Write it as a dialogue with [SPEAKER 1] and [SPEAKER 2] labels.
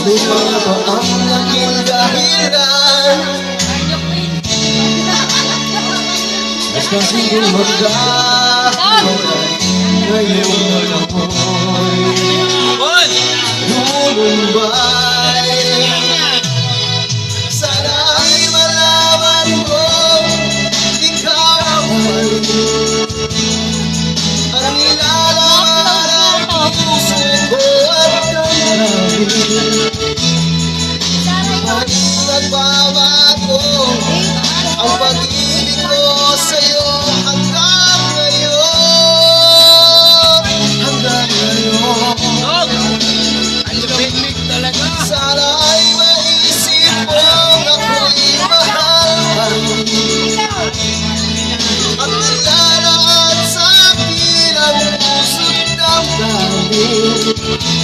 [SPEAKER 1] Lumang ba ang naging dahilan at kasi magkahiwalay ngayon ako'y lulumbay. Sana ay malaman ko ikaw ay ang nilalaman ng puso ko at damdamin. Nagbabago ang pag-ibig ko sa'yo hanggang ngayon. Hanggang ngayon. Sana ay maisip mong ako'y mahal pa rin. At nilalaan sa'kin ang puso't damdamin.